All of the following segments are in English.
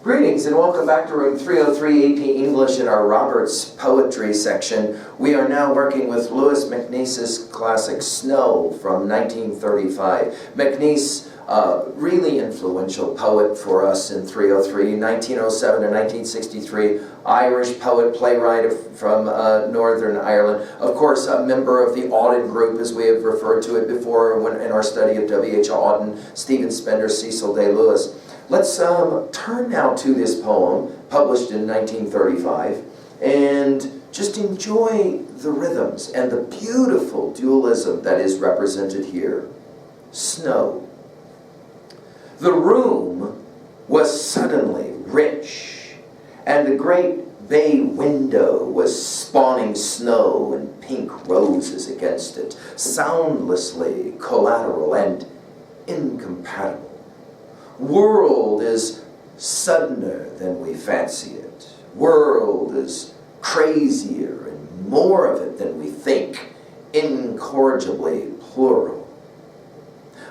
Greetings and welcome back to room 303 AP English in our Roberts Poetry section. We are now working with Louis Macneice's classic Snow from 1935. Macneice, really influential poet for us in 303, 1907 to 1963, Irish poet, playwright from Northern Ireland. Of course, a member of the Auden group, as we have referred to it before in our study of W.H. Auden, Stephen Spender, Cecil Day Lewis. Let's turn now to this poem, published in 1935, and just enjoy the rhythms and the beautiful dualism that is represented here. Snow. The room was suddenly rich, and the great bay window was spawning snow and pink roses against it, soundlessly collateral and incompatible. World is suddener than we fancy it. World is crazier and more of it than we think, incorrigibly plural.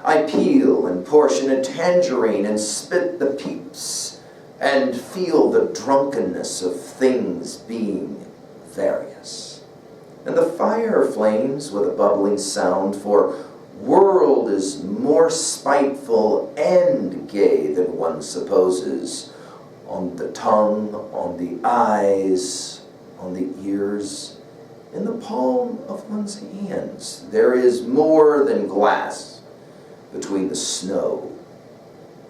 I peel and portion a tangerine and spit the peeps and feel the drunkenness of things being various. And the fire flames with a bubbling sound, for world is more spiteful and gay than one supposes. On the tongue, on the eyes, on the ears, in the palm of one's hands, there is more than glass between the snow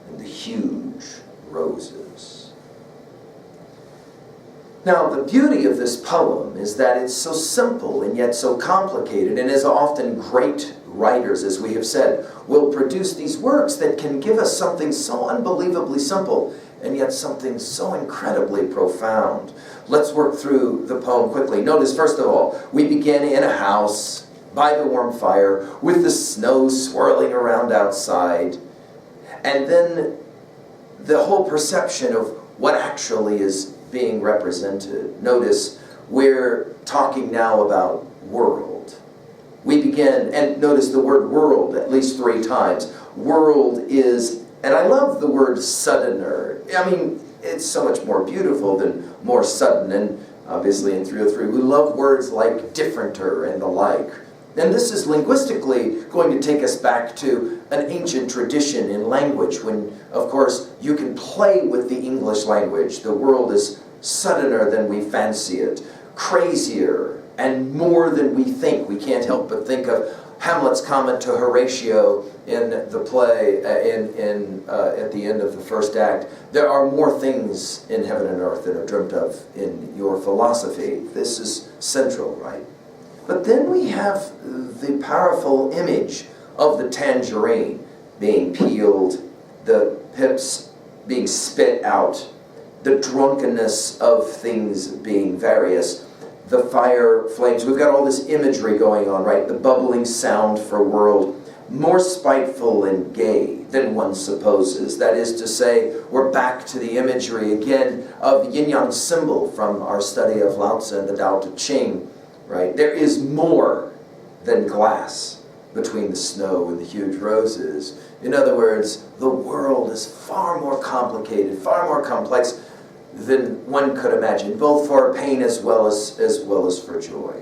and the huge roses. Now, the beauty of this poem is that it's so simple and yet so complicated, and as often great writers, as we have said, will produce these works that can give us something so unbelievably simple and yet something so incredibly profound. Let's work through the poem quickly. Notice, first of all, we begin in a house by the warm fire with the snow swirling around outside, and then the whole perception of what actually is being represented. Notice we're talking now about world. We begin, and notice the word world at least 3 times. World is, and I love the word suddener. I mean, it's so much more beautiful than more sudden, and obviously in 303 we love words like differenter and the like. And this is linguistically going to take us back to an ancient tradition in language when, of course, you can play with the English language. The world is suddener than we fancy it, crazier and more than we think. We can't help but think of Hamlet's comment to Horatio in the play at the end of the first act. There are more things in heaven and earth than are dreamt of in your philosophy. This is central, right? But then we have the powerful image of the tangerine being peeled, the pips being spit out, the drunkenness of things being various, the fire flames. We've got all this imagery going on, right? The bubbling sound for world, more spiteful and gay than one supposes. That is to say, we're back to the imagery again of the yin-yang symbol from our study of Lao Tzu and the Tao Te Ching. Right? There is more than glass between the snow and the huge roses. In other words, the world is far more complicated, far more complex than one could imagine, both for pain as well as for joy.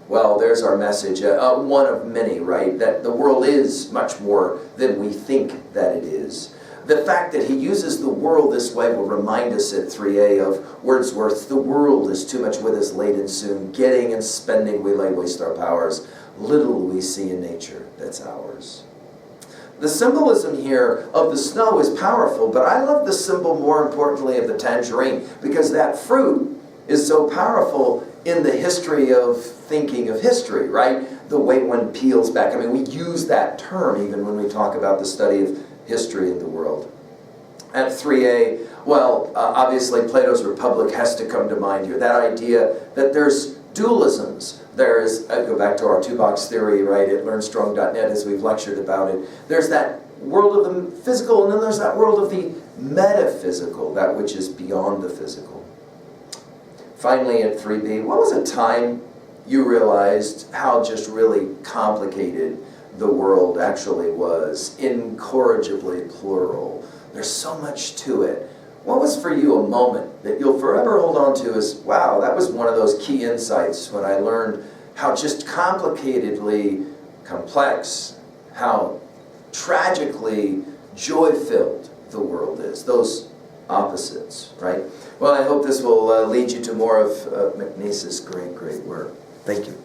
Well, there's our message, one of many, right? That the world is much more than we think that it is. The fact that he uses the world this way will remind us at 3a of Wordsworth's "The world is too much with us late and soon. Getting and spending we lay waste our powers. Little we see in nature that's ours." The symbolism here of the snow is powerful, but I love the symbol more importantly of the tangerine, because that fruit is so powerful in the history of thinking of history, right? The way one peels back. I mean, we use that term even when we talk about the study of history in the world. At 3a, well, obviously Plato's Republic has to come to mind here. That idea that there's dualisms. There's, I go back to our 2-box theory, right, at learnstrong.net as we've lectured about it. There's that world of the physical, and then there's that world of the metaphysical, that which is beyond the physical. Finally, at 3b, what was a time you realized how just really complicated the world actually was, incorrigibly plural? There's so much to it. What was for you a moment that you'll forever hold on to as, wow, that was one of those key insights when I learned how just complicatedly complex, how tragically joy-filled the world is. Those opposites, right? Well, I hope this will lead you to more of Macneice's great, great work. Thank you.